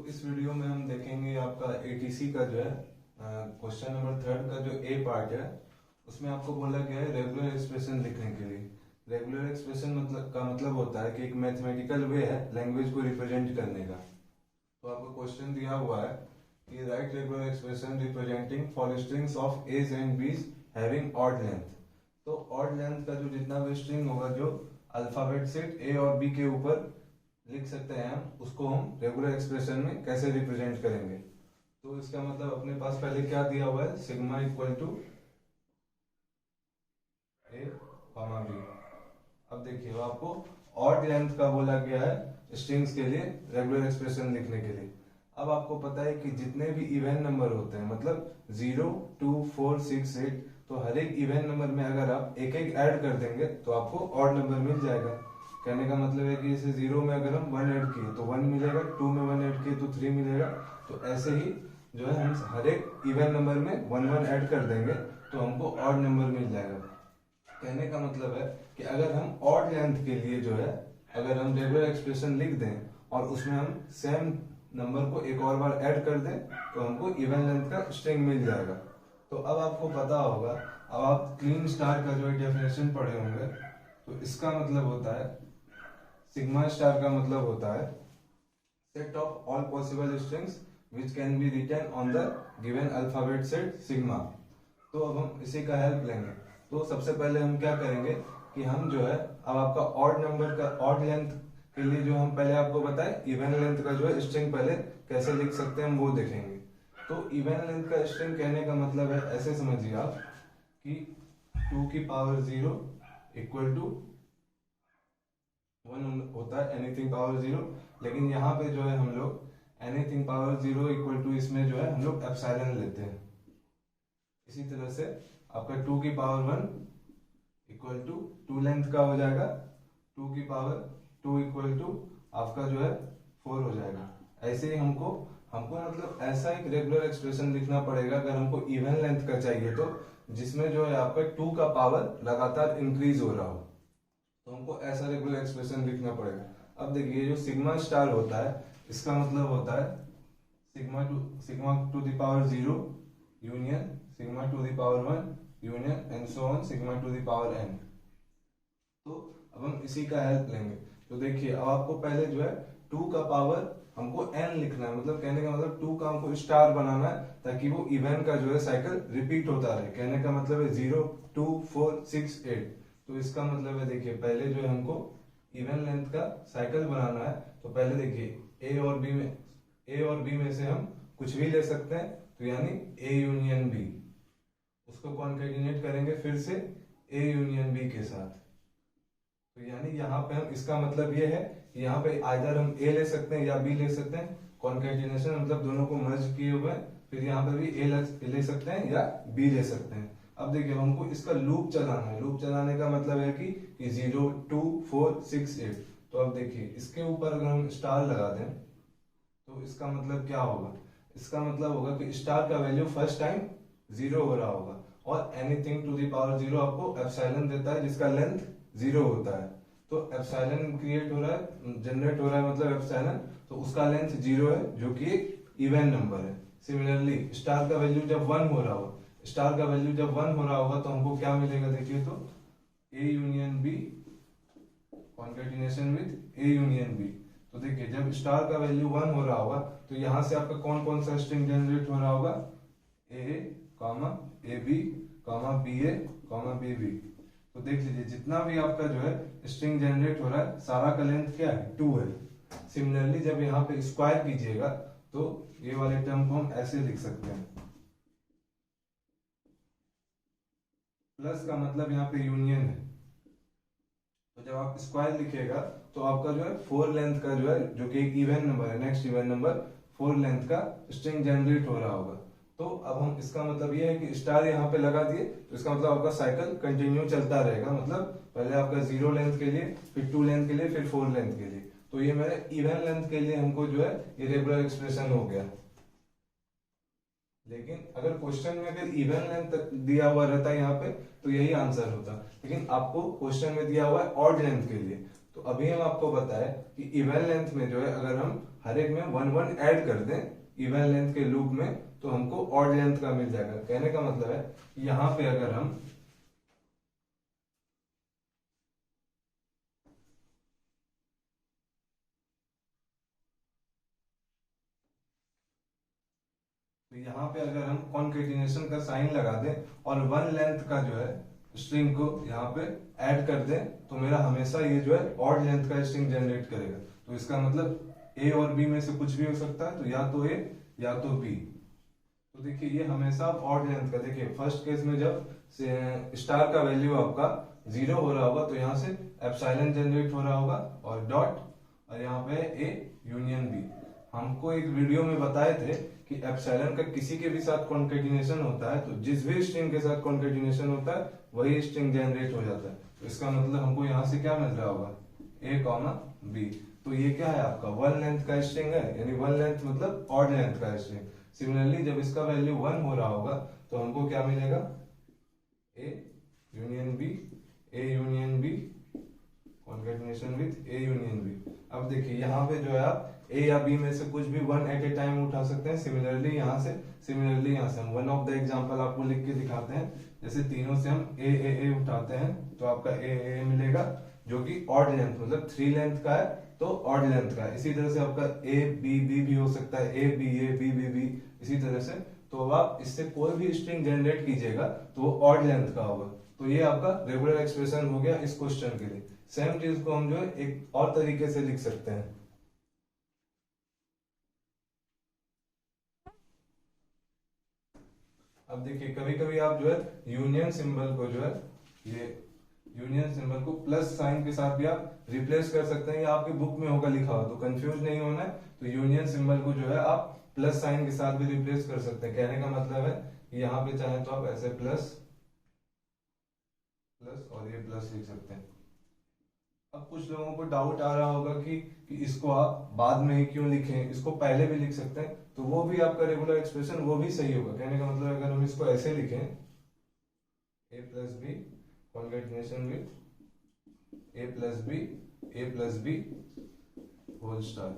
तो इस वीडियो में हम देखेंगे आपका एटीसी का जो है क्वेश्चन नंबर 3 का जो ए पार्ट है उसमें आपको बोला गया है रेगुलर एक्सप्रेशन लिखने के लिए। रेगुलर एक्सप्रेशन मतलब होता है कि एक मैथमेटिकल वे है लैंग्वेज को रिप्रेजेंट करने का। तो आपको क्वेश्चन दिया हुआ है कि write regular expression representing for strings of a's and b's having odd length. तो ऑड लेंथ का जो जितना भी स्ट्रिंग होगा जो अल्फाबेट सेट ए और बी के ऊपर लिख सकते हैं हम उसको हम रेगुलर एक्सप्रेशन में कैसे रिप्रेजेंट करेंगे। तो इसका मतलब अपने पास पहले क्या दिया हुआ है, sigma equal to a comma b. अब देखिए आपको ऑड लेंथ का बोला गया है स्ट्रिंग्स के लिए रेगुलर एक्सप्रेशन लिखने के लिए। अब आपको पता है कि जितने भी इवन नंबर होते हैं मतलब 0, 2, 4, 6, 8, तो हर एक इवन नंबर में अगर आप एक एक ऐड कर देंगे तो आपको ऑड नंबर मिल जाएगा। कहने का मतलब है कि जैसे 0 में अगर हम 1 ऐड किए तो 1 मिलेगा, 2 में 1 ऐड किए तो 3 मिलेगा। तो ऐसे ही जो है हम हर एक इवन नंबर में 1 1 ऐड कर देंगे तो हमको ऑड नंबर मिल जाएगा। कहने का मतलब है कि अगर हम ऑड लेंथ के लिए जो है अगर हम रेगुलर एक्सप्रेशन लिख दें और उसमें हम सेम नंबर को एक और बार ऐड कर दें तो हमको इवन लेंथ का स्ट्रिंग मिल जाएगा। तो अब आपको पता होगा, अब आप क्लीन स्टार का जो है डेफिनेशन पढ़े होंगे, तो इसका मतलब होता है सिग्मा स्टार का मतलब होता है set of all possible strings which can be written on the given alphabet set sigma. तो अब हम इसी का हेल्प लेंगे। तो सबसे पहले हम क्या करेंगे कि हम जो है अब आपका ऑड नंबर का ऑड लेंथ के लिए जो हम पहले आपको बताए इवन लेंथ का जो है स्ट्रिंग पहले कैसे लिख सकते हैं हम वो देखेंगे। तो इवन लेंथ का स्ट्रिंग कहने का मतलब है ऐसे समझिए आप कि 2 की पावर 0 इक्वल टू 1 होता है एनीथिंग पावर 0, लेकिन यहाँ पे जो है हम लोग एनीथिंग पावर 0 इक्वल टू इसमें जो है हम लोग एप्सिलॉन लेते हैं। इसी तरह से आपका 2 की पावर 1 इक्वल टू 2 लेंथ का हो जाएगा, 2 की पावर 2 इक्वल टू आपका जो है 4 हो जाएगा। ऐसे ही हमको मतलब ऐसा एक रेगुलर एक्सप्रेशन लिखना पड़ेगा अगर हमको इवन लेंथ का चाहिए तो जिसमें जो है आपका 2 का पावर लगातार इंक्रीज हो रहा हो, तो हमको ऐसा रेगुलर एक्सप्रेशन लिखना पड़ेगा। अब देखिए जो सिग्मा स्टार होता है इसका मतलब होता है sigma two the power 0 union sigma two the power 1 union and so on sigma two the power n। तो अब हम इसी का हेल्प लेंगे। तो देखिए अब आपको पहले जो है 2 का पावर हमको n लिखना है, मतलब कहने का मतलब 2 का हमको स्टार बनाना है ताकि वो इवन का जो है साइकिल रिपीट होता रहे। कहने का मतलब है 0, 2, 4, 6, 8। तो इसका मतलब है देखिए पहले जो है हमको इवन लेंथ का साइकिल बनाना है। तो पहले देखिए ए और बी में से हम कुछ भी ले सकते हैं, तो यानी ए यूनियन बी, उसको कॉन्केटिनेट करेंगे फिर से ए यूनियन बी के साथ। तो यानी यहाँ पे हम इसका मतलब ये है कि यहाँ पे आइदर हम ए ले सकते हैं या बी ले सकते हैं। कॉन्केटिनेशन मतलब दोनों को मर्ज किए हुए, फिर यहाँ पे भी ए ले सकते हैं या बी ले सकते हैं। अब देखिए हमको इसका लूप चलाना है। लूप चलाने का मतलब है कि 0, 2, 4, 6, 8। तो अब देखिए इसके ऊपर अगर हम स्टार लगा दें तो इसका मतलब क्या होगा, इसका मतलब होगा कि स्टार का वैल्यू फर्स्ट टाइम 0 हो रहा होगा और एनीथिंग टू द पावर 0 आपको एप्सिलॉन देता है जिसका लेंथ 0 होता है। तो एप्सिलॉन क्रिएट हो रहा है, जनरेट हो रहा है मतलब एप्सिलॉन, तो उसका लेंथ 0 है जो कि एक इवन नंबर है। सिमिलरली स्टार का वैल्यू जब 1 हो रहा होगा, स्टार का वैल्यू जब 1 हो रहा होगा तो हमको क्या मिलेगा, देखिए तो a union b concatenation with a union b. तो देखिए जब स्टार का वैल्यू 1 हो रहा होगा तो यहां से आपका कौन कौन सा स्ट्रिंग जनरेट हो रहा होगा, A comma A B comma B A comma B B. तो देख लीजिए जितना भी आपका जो है स्ट्रिंग जनरेट हो रहा है सारा का लेंथ क्या है, 2 है। सिमिलरली जब यहाँ पे स्क्वायर कीजिएगा तो ये वाले टर्म को हम ऐसे लिख सकते हैं, प्लस का मतलब यहाँ पे यूनियन है। तो जब आप स्क्वायर लिखिएगा तो आपका जो है 4 लेंथ का जो है जो कि एक इवन नंबर है, नेक्स्ट इवन नंबर 4 लेंथ का स्ट्रिंग जनरेट हो रहा होगा। तो अब हम इसका मतलब ये है कि स्टार यहाँ पे लगा दिए तो इसका मतलब आपका साइकिल कंटिन्यू चलता रहेगा। मतलब पहले आपका 0 लेंथ के लिए, फिर 2 लेंथ के लिए, फिर 4 लेंथ के लिए। तो ये मेरे इवन लेंथ के लिए हमको जो है ये रेगुलर एक्सप्रेशन हो गया। लेकिन अगर क्वेश्चन में अगर इवन लेंथ दिया हुआ रहता यहाँ पे तो यही आंसर होता, लेकिन आपको क्वेश्चन में दिया हुआ है ऑड लेंथ के लिए। तो अभी हम आपको बताए कि इवन लेंथ में जो है अगर हम हर एक में 1 1 ऐड कर दें इवन लेंथ के लूप में तो हमको ऑड लेंथ का मिल जाएगा। कहने का मतलब है यहां पे अगर हम तो यहाँ पे अगर हम कॉन्केटिनेशन का साइन लगा दें और 1 लेंथ का जो है स्ट्रिंग को यहाँ पे ऐड कर दें तो मेरा हमेशा ये जो है ऑड लेंथ का स्ट्रिंग जनरेट करेगा। तो इसका मतलब ए और बी में से कुछ भी हो सकता है, तो या तो ए या तो बी। तो देखिए ये हमेशा ऑड लेंथ का, देखिए फर्स्ट केस में जब स्टार का वैल्यू आपका 0 हो रहा होगा तो यहाँ से एप्सिलॉन जनरेट हो रहा होगा और डॉट और यहाँ पे ए यूनियन बी। हमको एक वीडियो में बताए थे कि एप्सिलॉन का किसी के भी साथ कॉन्केटिनेशन होता है तो जिस भी स्ट्रिंग के साथ कॉन्केटिनेशन होता है वही स्ट्रिंग जनरेट हो जाता है। तो इसका मतलब हमको यहाँ से क्या मिल रहा होगा ए कॉमा बी। तो ये क्या है आपका 1 लेंथ का स्ट्रिंग है, यानी 1 लेंथ मतलब ऑड लेंथ का स्ट्रिंग। सिमिलरली जब इसका वैल्यू 1 हो रहा होगा तो हमको क्या मिलेगा a union b, a union b concatenation with a union b. अब देखिए यहाँ पे जो है आप ए या बी में से कुछ भी 1 एट ए टाइम उठा सकते हैं। सिमिलरली यहाँ से हम वन ऑफ द एग्जांपल आपको लिख के दिखाते हैं। जैसे तीनों से हम ए उठाते हैं तो आपका ए मिलेगा जो कि ऑड लेंथ मतलब 3 लेंथ का है तो ऑड लेंथ का है। इसी तरह से आपका ए बी बी भी हो सकता है, ए बी बी इसी तरह से। तो अब आप इससे कोई भी स्ट्रिंग जनरेट कीजिएगा तो वो ऑड लेंथ का होगा। तो ये आपका रेगुलर एक्सप्रेशन हो गया इस क्वेश्चन के लिए। सेम चीज को हम जो है एक और तरीके से लिख सकते हैं। अब देखिए कभी कभी आप जो है यूनियन सिंबल को जो है ये यूनियन सिंबल को प्लस साइन के साथ भी आप रिप्लेस कर सकते हैं, या आपकी बुक में होगा लिखा हुआ तो कंफ्यूज नहीं होना है। तो यूनियन सिंबल को जो है आप प्लस साइन के साथ भी रिप्लेस कर सकते हैं। कहने का मतलब है कि यहाँ पे चाहे तो आप ऐसे प्लस प्लस और ये प्लस लिख सकते हैं। अब कुछ लोगों को डाउट आ रहा होगा कि इसको आप बाद में ही क्यों लिखें, इसको पहले भी लिख सकते हैं। तो वो भी आपका रेगुलर एक्सप्रेशन वो भी सही होगा। कहने का मतलब अगर हम इसको ऐसे लिखें A plus B concatenation with A plus B whole star.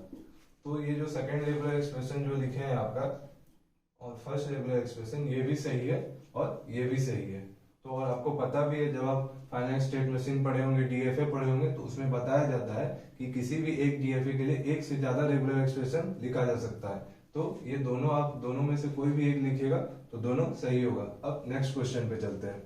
तो ये जो सेकेंड रेगुलर एक्सप्रेशन जो लिखे हैं आपका और फर्स्ट रेगुलर एक्सप्रेशन ये भी सही है और ये भी सही है। तो और आपको पता भी है जब आप फाइनाइट स्टेट मशीन पढ़े होंगे, डीएफए पढ़े होंगे, तो उसमें बताया जाता है कि किसी भी एक डीएफए के लिए एक से ज्यादा रेगुलर एक्सप्रेशन लिखा जा सकता है। तो ये दोनों आप दोनों में से कोई भी एक लिखिएगा तो दोनों सही होगा। अब नेक्स्ट क्वेश्चन पे चलते हैं।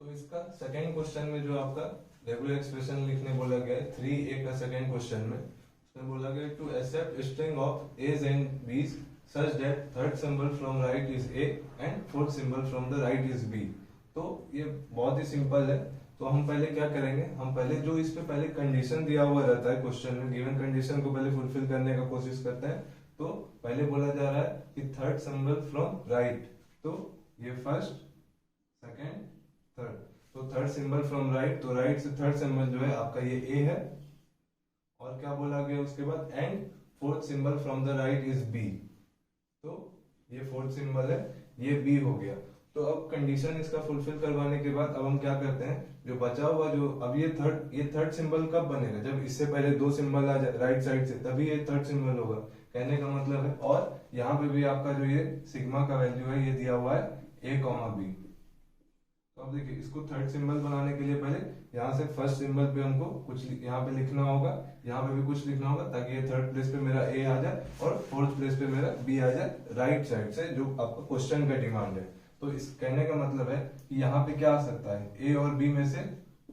तो इसका सेकेंड क्वेश्चन में जो आपका रेगुलर एक्सप्रेशन लिखने बोला गया है 3a का सेकेंड क्वेश्चन में, उसमें बोला गया to accept string of a's and b's such that third symbol from right is a and fourth symbol from the right is b। तो ये बहुत ही सिंपल है। तो हम पहले क्या करेंगे, हम पहले जो इस पे पहले कंडीशन दिया हुआ रहता है क्वेश्चन में, गिवन कंडीशन को पहले फुलफिल करने का कोशिश करते हैं। तो पहले बोला जा रहा है कि थर्ड सिंबल फ्रॉम राइट, तो ये फर्स्ट सेकेंड थर्ड, तो थर्ड सिंबल फ्रॉम राइट, तो राइट से थर्ड सिंबल जो है आपका ये ए है। और क्या बोला गया उसके बाद and fourth symbol from the right is b, तो ये फोर्थ सिंबल है, ये बी हो गया। तो अब कंडीशन इसका फुलफिल करवाने के बाद अब हम क्या करते हैं, जो बचा हुआ जो अब ये थर्ड सिंबल कब बनेगा, जब इससे पहले दो सिंबल आ जाए राइट साइड से तभी ये थर्ड सिंबल होगा। कहने का मतलब है, और यहाँ पे भी आपका जो ये सिग्मा का वैल्यू है ये दिया हुआ है ए कॉमा बी। तो अब देखिए इसको थर्ड सिंबल बनाने के लिए पहले यहाँ से फर्स्ट सिंबल पे हमको कुछ यहाँ पे लिखना होगा, यहाँ पे भी कुछ लिखना होगा ताकि ये थर्ड प्लेस पे मेरा ए आ जाए और फोर्थ प्लेस पे मेरा बी आ जाए राइट साइड से, जो आपका क्वेश्चन का डिमांड है। तो इस कहने का मतलब है कि यहाँ पे क्या आ सकता है, ए और बी में से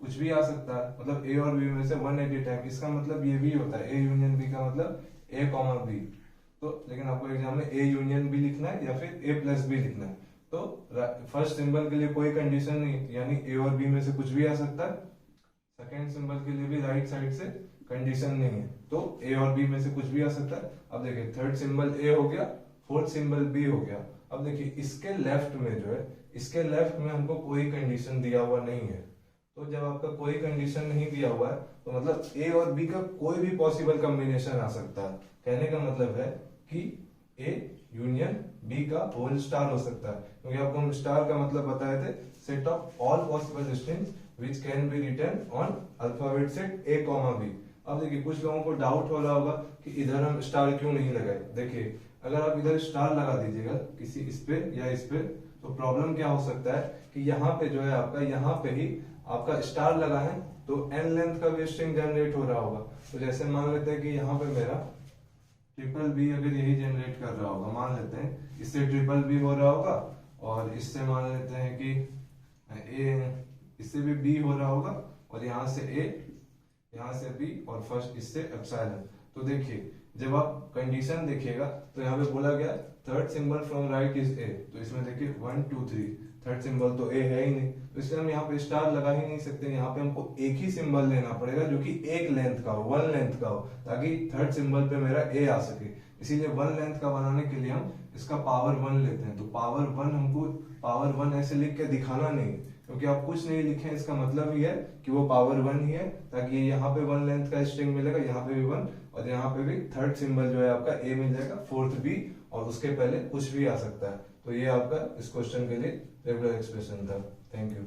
कुछ भी आ सकता है, मतलब ए और बी में से 1 एट ए टाइम। इसका मतलब ये भी होता है, ए यूनियन बी का मतलब ए कॉमा बी। तो लेकिन आपको एग्जाम में ए यूनियन बी लिखना है या फिर ए प्लस बी लिखना है। तो फर्स्ट सिंबल के लिए कोई कंडीशन नहीं, यानी ए और बी में से कुछ भी आ सकता है। सेकेंड सिंबल के लिए भी राइट साइड से कंडीशन नहीं है, तो ए और बी में से कुछ भी आ सकता है। अब देखिए थर्ड सिंबल ए हो गया, फोर्थ सिंबल बी हो गया। अब देखिए इसके लेफ्ट में जो है, इसके लेफ्ट में हमको कोई कंडीशन दिया हुआ नहीं है। तो जब आपका कोई कंडीशन नहीं दिया हुआ है तो मतलब ए और बी का कोई भी पॉसिबल कॉम्बिनेशन आ सकता है। कहने का मतलब है कि ए यूनियन बी का होल स्टार हो सकता है, क्योंकि आपको हम स्टार का मतलब बताए थे set of all possible strings which can be written on alphabet set a comma b. अब देखिए कुछ लोगों को डाउट हो रहा होगा कि इधर हम स्टार क्यों नहीं लगाए। देखिए अगर आप इधर स्टार लगा दीजिएगा किसी इस पे या इस पे, तो प्रॉब्लम क्या हो सकता है कि यहाँ पे जो है आपका, यहाँ पे ही आपका स्टार लगा है तो n लेंथ का भी स्ट्रिंग जनरेट हो रहा होगा। तो जैसे मान लेते हैं कि यहाँ पे मेरा ट्रिपल बी अगर यही जनरेट कर रहा होगा, मान लेते हैं इससे ट्रिपल बी हो रहा होगा, और इससे मान लेते हैं कि ए, इससे भी बी हो रहा होगा, और यहाँ से ए, यहाँ से बी, और फर्स्ट इससे एप्सिलॉन। तो देखिए जब आप कंडीशन देखिएगा तो यहाँ पे बोला गया third symbol from right is a, तो इसमें देखिए 1 2 3, थर्ड सिंबल तो ए है ही नहीं, तो इसलिए हम यहाँ पे स्टार लगा ही नहीं सकते। यहाँ पे हमको एक ही सिंबल लेना पड़ेगा जो कि एक लेंथ का हो, 1 लेंथ का हो, ताकि थर्ड सिंबल पे मेरा ए आ सके। इसीलिए 1 लेंथ का बनाने के लिए हम इसका पावर 1 लेते हैं। तो पावर 1 हमको पावर 1 ऐसे लिख के दिखाना नहीं, क्योंकि आप कुछ नहीं लिखे, इसका मतलब ही है कि वो पावर 1 ही है, ताकि यहाँ पे 1 लेंथ का स्ट्रिंग मिलेगा, यहाँ पे भी 1, और यहाँ पे भी थर्ड सिंबल जो है आपका ए मिल जाएगा, फोर्थ बी, और उसके पहले कुछ भी आ सकता है। तो ये आपका इस क्वेश्चन के लिए रेगुलर एक्सप्रेशन था। Thank you.